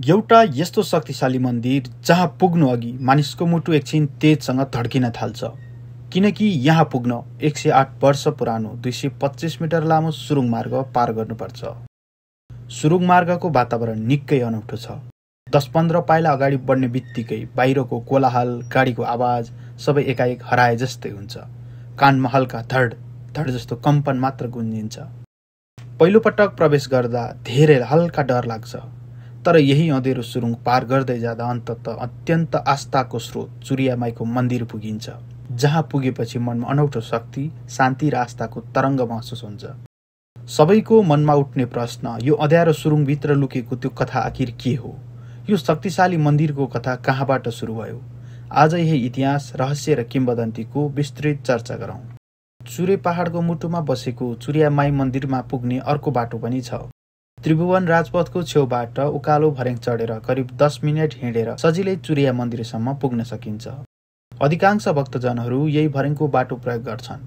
एउटा यस्तो शक्तिशाली मन्दिर जहाँ पुग्नु अघि मानिसको मुटु एकछिन तेजसँग धड्किन थाल्छ, किनकि यहाँ पुग्न 108 वर्ष पुरानो 225 मिटर लामो सुरुङ मार्ग पार गर्नुपर्छ। सुरुङ मार्गको वातावरण निकै अनौठो छ। 10-15 पाइला अगाडि बढ्ने बित्तिकै बाहिरको कोलाहल, गाडीको आवाज सबै एकाएक हराए जस्तै हुन्छ। कानमा हल्का धड धड जस्तो कम्पन मात्र गुन्जिन्छ। पहिलो पटक प्रवेश गर्दा धेरै हल्का डर लाग्छ, तर यही अँधेरो सुरुङ पार गर्दै जाँदा अन्ततः अत्यन्त आस्थाको स्रोत चुरियामाईको मन्दिर पुगिन्छ, जहाँ पुगेपछि मनमा अनौठो शक्ति, शान्ति र आस्थाको तरङ्ग महसुस हुन्छ। सबैको मनमा उठ्ने प्रश्न, यो अँध्यारो सुरुङभित्र लुकेको त्यो कथा आखिर के हो? यो शक्तिशाली मन्दिरको कथा कहाँबाट सुरु भयो? आज यही इतिहास, रहस्य र किम्वदन्तीको विस्तृत चर्चा गरौँ। चुरे पहाडको मुटुमा बसेको चुरियामाई मन्दिरमा पुग्ने अर्को बाटो पनि छ। त्रिभुवन राजपथको छेउबाट उकालो भर्याङ चढेर करिब 10 मिनेट हिँडेर सजिलै चुरिया मन्दिरसम्म पुग्न सकिन्छ। अधिकांश भक्तजनहरू यही भर्याङको बाटो प्रयोग गर्छन्।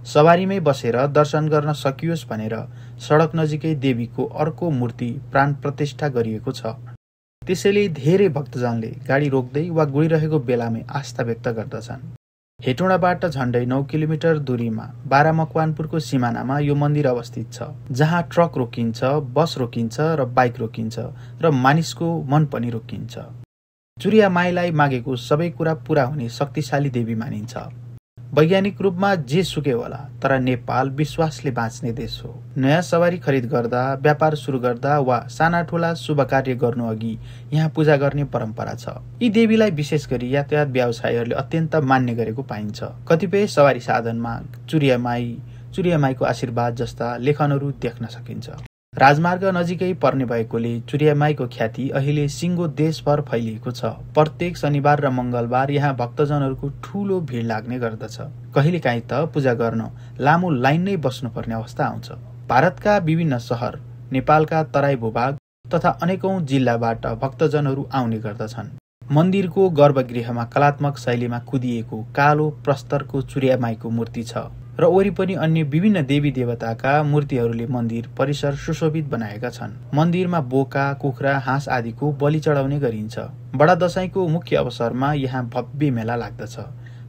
सवारीमै बसेर दर्शन गर्न सकियोस् भनेर सडक नजिकै देवीको अर्को मूर्ति प्राण प्रतिष्ठा गरिएको छ। त्यसैले धेरै भक्तजनले गाडी रोक्दै वा गइरहेको बेलामै आस्था व्यक्त गर्दछन्। हेटौँडाबाट झण्डै 9 किलोमिटर दूरीमा बारा मकवानपुरको सिमानामा यो मन्दिर अवस्थित छ, जहाँ ट्रक रोकिन्छ, बस रोकिन्छ र बाइक रोकिन्छ र मानिसको मन पनि रोकिन्छ। चुरियामाईलाई मागेको सबै कुरा पूरा हुने शक्तिशाली देवी मानिन्छ। वैज्ञानिक रूपमा जे सुकै होला, तर नेपाल विश्वासले बाँच्ने देश हो। नयाँ सवारी खरिद गर्दा, व्यापार सुरु गर्दा वा साना ठुला शुभ कार्य गर्नु अघि यहाँ पूजा गर्ने परम्परा छ। यी देवीलाई विशेष गरी यातायात व्यवसायीहरूले अत्यन्त मान्ने गरेको पाइन्छ। कतिपय सवारी साधनमा चुरियामाईको आशीर्वाद जस्ता लेखनहरू देख्न सकिन्छ। राजमार्ग नजिकै पर्ने भएकोले चुरियामाईको ख्याति अहिले सिङ्गो देशभर फैलिएको छ। प्रत्येक शनिबार र मङ्गलबार यहाँ भक्तजनहरूको ठूलो भिड लाग्ने गर्दछ। कहिलेकाहीँ त पूजा गर्न लामो लाइन नै बस्नुपर्ने अवस्था आउँछ। भारतका विभिन्न शहर, नेपालका तराई भूभाग तथा अनेकौं जिल्लाबाट भक्तजनहरू आउने गर्दछन्। मन्दिरको गर्भगृहमा कलात्मक शैलीमा कुदिएको कालो प्रस्तरको चुरियामाईको मूर्ति छ र वरिपरि अन्य विभिन्न देवी देवताका मूर्तिहरूले मन्दिर परिसर सुशोभित बनाएका छन्। मन्दिरमा बोका, कुखुरा, हाँस आदिको बलि चढाउने गरिन्छ। बडा दशैंको मुख्य अवसरमा यहाँ भव्य मेला लाग्दछ।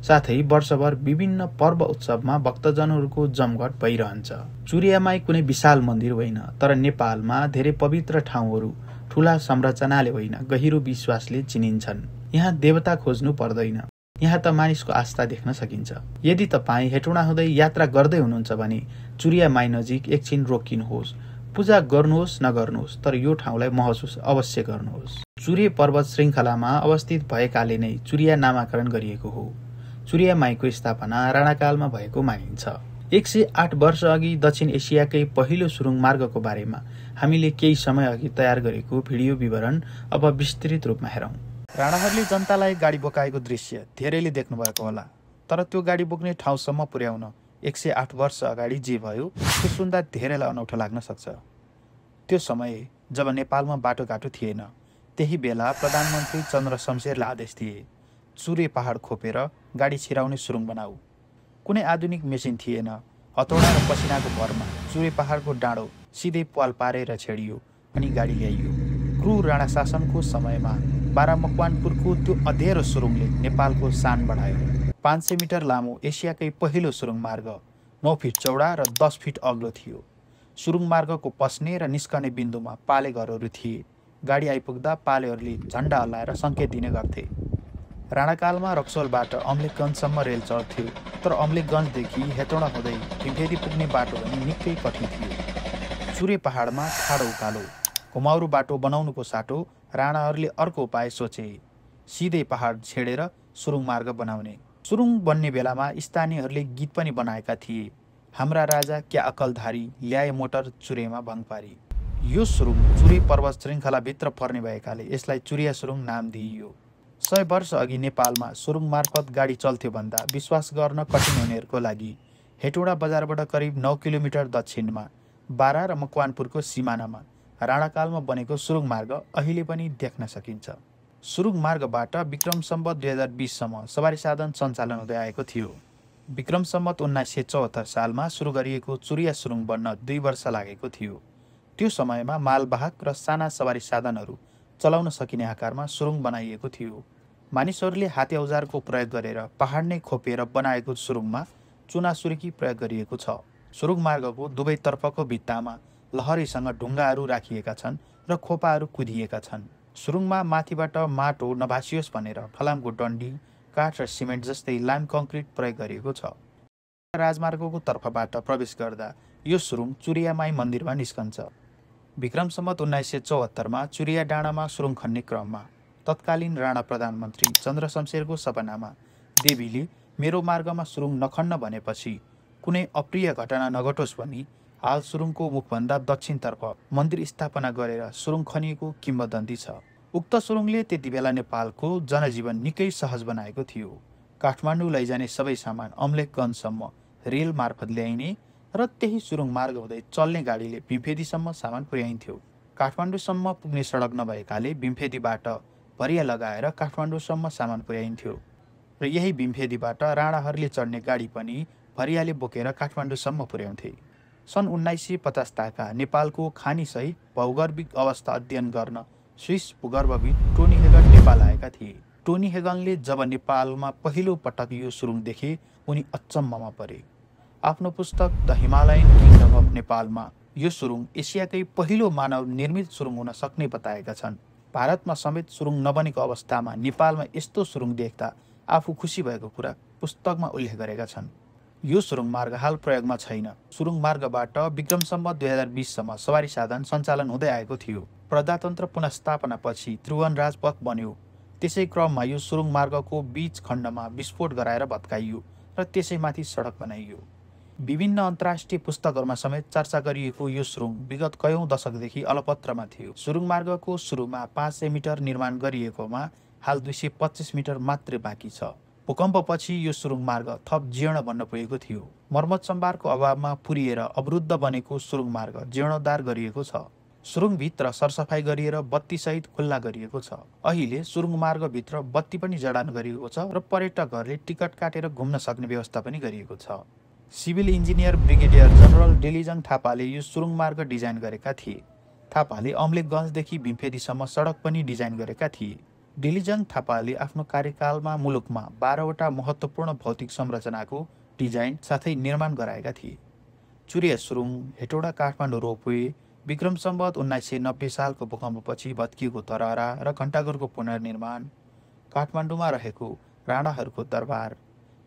साथै वर्षभर विभिन्न पर्व उत्सवमा भक्तजनहरूको जमघट भइरहन्छ। चुरियामाई कुनै विशाल मन्दिर होइन, तर नेपालमा धेरै पवित्र ठाउँहरू ठूला संरचनाले होइन, गहिरो विश्वासले चिनिन्छन्। यहाँ देवता खोज्नु पर्दैन, यहाँ त मानिसको आस्था देख्न सकिन्छ। यदि तपाईँ हेटौँडा हुँदै यात्रा गर्दै हुनुहुन्छ भने चुरियामाई नजिक एकछिन रोकिनुहोस्। पूजा गर्नुहोस् नगर्नुहोस्, तर यो ठाउँलाई महसुस अवश्य गर्नुहोस्। चुरे पर्वत श्रृङ्खलामा अवस्थित भएकाले नै चुरिया नामाकरण गरिएको हो। चुरियामाईको स्थापना राणाकालमा भएको मानिन्छ। 108 वर्ष अघि दक्षिण एसियाकै पहिलो सुरुङ मार्गको बारेमा हामीले केही समय अघि तयार गरेको भिडियो विवरण अब विस्तृत रूपमा हेरौँ। राणाहरूले जनतालाई गाडी बोकाएको दृश्य धेरैले देख्नुभएको होला, तर त्यो गाडी बोक्ने ठाउँसम्म पुर्याउन 108 वर्ष अगाडि जे भयो त्यो सुन्दा धेरैलाई अनौठो लाग्न सक्छ। त्यो समय जब नेपालमा बाटोघाटो थिएन, त्यही बेला प्रधानमन्त्री चन्द्र शमशेरले आदेश दिए, चुरे पहाड खोपेर गाडी छिराउने सुरुङ बनाऊ। कुनै आधुनिक मेसिन थिएन। हतौडा र पसिनाको भरमा चुरे पहाडको डाँडो सिधै पाल पारेर छेडियो अनि गाडी ल्याइयो। क्रूर राणा शासनको समयमा बारा मकवानपुरको त्यो अँधेरो सुरुङले नेपालको शान बढायो। 500 मिटर लामो एसियाकै पहिलो सुरुङ मार्ग 9 फिट चौडा र 10 फिट अग्लो थियो। सुरुङ मार्गको पस्ने र निस्कने बिन्दुमा पाले घरहरू थिए। गाडी आइपुग्दा पालेहरूले झण्डा हल्लाएर सङ्केत दिने गर्थे। राणाकालमा रक्सोलबाट अम्लेखगञ्जसम्म रेल चल्थ्यो, तर अम्लेखगञ्जदेखि हेटौँडा हुँदै ढिम्फेदी पुग्ने बाटो पनि निकै कठिन थियो। चुरे पहाडमा ठाडो उकालो, घुमाउरो बाटो बनाउनुको साटो राणाहरूले अर्को उपाय सोचे, सिधै पहाड छेडेर सुरुङ मार्ग बनाउने। सुरुङ बन्ने बेलामा स्थानीयहरूले गीत पनि बनाएका थिए, हाम्रा राजा क्या अकलधारी ल्याए मोटर चुरेमा भङपारी। यो सुरुङ चुरे पर्वत श्रृङ्खलाभित्र पर्ने भएकाले यसलाई चुरिया सुरुङ नाम दिइयो। 100 वर्ष अघि नेपालमा सुरुङ मार्फत गाडी चल्थ्यो भन्दा विश्वास गर्न कठिन हुनेहरूको लागि हेटौँडा बजारबाट करिब 9 किलोमिटर दक्षिणमा बारा र मकवानपुरको सिमानामा राणाकालमा बनेको सुरुङ मार्ग अहिले पनि देख्न सकिन्छ। सुरुङ मार्गबाट विक्रम सम्वत 2020 सम्म सवारी साधन सञ्चालन हुँदै आएको थियो। विक्रम सम्वत 1974 सालमा सुरु गरिएको चुरिया सुरुङ बन्न 2 वर्ष लागेको थियो। त्यो समयमा मालवाहक र साना सवारी साधनहरू चलाउन सकिने आकारमा सुरुङ बनाइएको थियो। मानिसहरूले हाते औजारको प्रयोग गरेर पहाड नै खोपेर बनाएको सुरुङमा चुनासुर्की प्रयोग गरिएको छ। सुरुङ मार्गको दुवैतर्फको भित्तामा लहरीसँग ढुङ्गाहरू राखिएका छन् र खोपाहरू कुदिएका छन्। सुरुङमा माथिबाट माटो नभासियोस् भनेर फलामको डन्डी, काठ र सिमेन्ट जस्तै लाइम कङ्क्रिट प्रयोग गरिएको छ। राजमार्गको तर्फबाट प्रवेश गर्दा यो सुरुङ चुरियामाई मन्दिरमा निस्कन्छ। विक्रम सम्वत 1974मा चुरिया डाँडामा सुरुङ खन्ने क्रममा तत्कालीन राणा प्रधानमन्त्री चन्द्रशमशेरको सपनामा देवीले मेरो मार्गमा सुरुङ नखन्न भनेपछि कुनै अप्रिय घटना नघटोस् भनी हाल सुरुङको मुखभन्दा दक्षिणतर्फ मन्दिर स्थापना गरेर सुरुङ खनिएको किम्वदन्ती छ। उक्त सुरुङले त्यति बेला नेपालको जनजीवन निकै सहज बनाएको थियो। काठमाडौँ लैजाने सबै सामान अम्लेखगञ्जसम्म रेल मार्फत ल्याइने र त्यही सुरुङ मार्ग हुँदै चल्ने गाडीले बिम्फेदीसम्म सामान पुर्याइन्थ्यो। काठमाडौँसम्म पुग्ने सडक नभएकाले बिम्फेदीबाट भरिया लगाएर काठमाडौँसम्म सामान पुर्याइन्थ्यो र यही बिम्फेदीबाट राणाहरूले चढ्ने गाडी पनि भरियाले बोकेर काठमाडौँसम्म पुर्याउँथे। सन् 1950 ताका नेपालको खानीसहित भौगर्भिक अवस्था अध्ययन गर्न स्विस भूगर्भविद टोनी हेगन नेपाल आएका थिए। टोनी हेगनले जब नेपालमा पहिलो पटक यो सुरुङ देखे उनी अचम्ममा परे। आफ्नो पुस्तक द हिमालयन किङडम अफ नेपालमा यो सुरुङ एसियाकै पहिलो मानव निर्मित सुरुङ हुन सक्ने बताएका छन्। भारतमा समेत सुरुङ नबनेको अवस्थामा नेपालमा यस्तो सुरुङ देख्दा आफू खुसी भएको कुरा पुस्तकमा उल्लेख गरेका छन्। यो सुरुङ मार्ग हाल प्रयोगमा छैन। सुरुङ मार्गबाट विक्रम सम्वत 2020सम्म सवारी साधन सञ्चालन हुँदै आएको थियो। प्रजातन्त्र पुनर्स्थापनापछि त्रिभुवन राजपथ बन्यो। त्यसै क्रममा यो सुरुङ मार्गको बीच खण्डमा विस्फोट गराएर भत्काइयो र त्यसैमाथि सडक बनाइयो। विभिन्न अन्तर्राष्ट्रिय पुस्तकहरूमा समेत चर्चा गरिएको यो सुरुङ विगत कयौं दशकदेखि अलपत्रमा थियो। सुरुङ मार्गको सुरुमा 500 मिटर निर्माण गरिएकोमा हाल 225 मिटर मात्रै बाँकी छ। भूकम्पपछि यो सुरुङ मार्ग थप जीर्ण बन्न पुगेको थियो। मर्मत सम्भारको अभावमा पुरिएर अवरुद्ध बनेको सुरुङ मार्ग जीर्णोद्धार गरिएको छ। सुरुङभित्र सरसफाई गरिएर बत्तीसहित खुल्ला गरिएको छ। अहिले सुरुङ मार्गभित्र बत्ती पनि जडान गरिएको छ र पर्यटकहरूले टिकट काटेर घुम्न सक्ने व्यवस्था पनि गरिएको छ। सिभिल इन्जिनियर ब्रिगेडियर जनरल डेलिजङ थापाले यो सुरुङ मार्ग डिजाइन गरेका थिए। थापाले अम्लेखगञ्जदेखि बिम्फेदीसम्म सडक पनि डिजाइन गरेका थिए। डेलिजङ थापाले आफ्नो कार्यकालमा मुलुकमा 12वटा महत्त्वपूर्ण भौतिक संरचनाको डिजाइन साथै निर्माण गराएका थिए। चुरिया सुरुङ, हेटौडा काठमाडौँ रोपवे, विक्रम सम्वत 1990 सालको भूकम्पपछि भत्किएको तरहरा र घण्टाघरको पुनर्निर्माण, काठमाडौँमा रहेको राणाहरूको दरबार,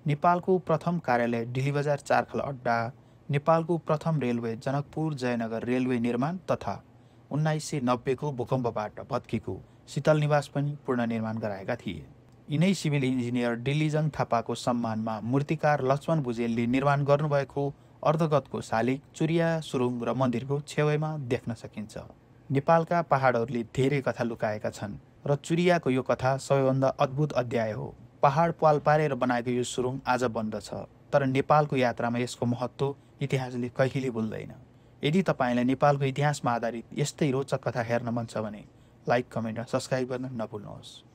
नेपालको प्रथम कार्यालय डिलीबजार चारखल अड्डा, नेपालको प्रथम रेलवे जनकपुर जयनगर रेलवे निर्माण तथा 1990 को भूकम्पबाट भत्किएको शीतल निवास पनि पुनर्निर्माण गराएका थिए। यिनै सिभिल इन्जिनियर डेलिजङ थापाको सम्मानमा मूर्तिकार लक्ष्मण भुजेलले निर्माण गर्नुभएको अर्धगतको शालिग चुरिया सुरुङ र मन्दिरको छेउमा देख्न सकिन्छ। नेपालका पहाडहरूले धेरै कथा लुकाएका छन् र चुरियाको यो कथा सबैभन्दा अद्भुत अध्याय हो। पहाड पाल पारेर बनाएको यो सुरुङ आज बन्द छ, तर नेपालको यात्रामा यसको महत्त्व इतिहासले कहिले भुल्दैन। यदि तपाईँलाई नेपालको इतिहासमा आधारित यस्तै रोचक कथा हेर्न मन छ भने लाइक, कमेन्ट र सब्स्क्राइब गर्न नभुल्नुहोस्।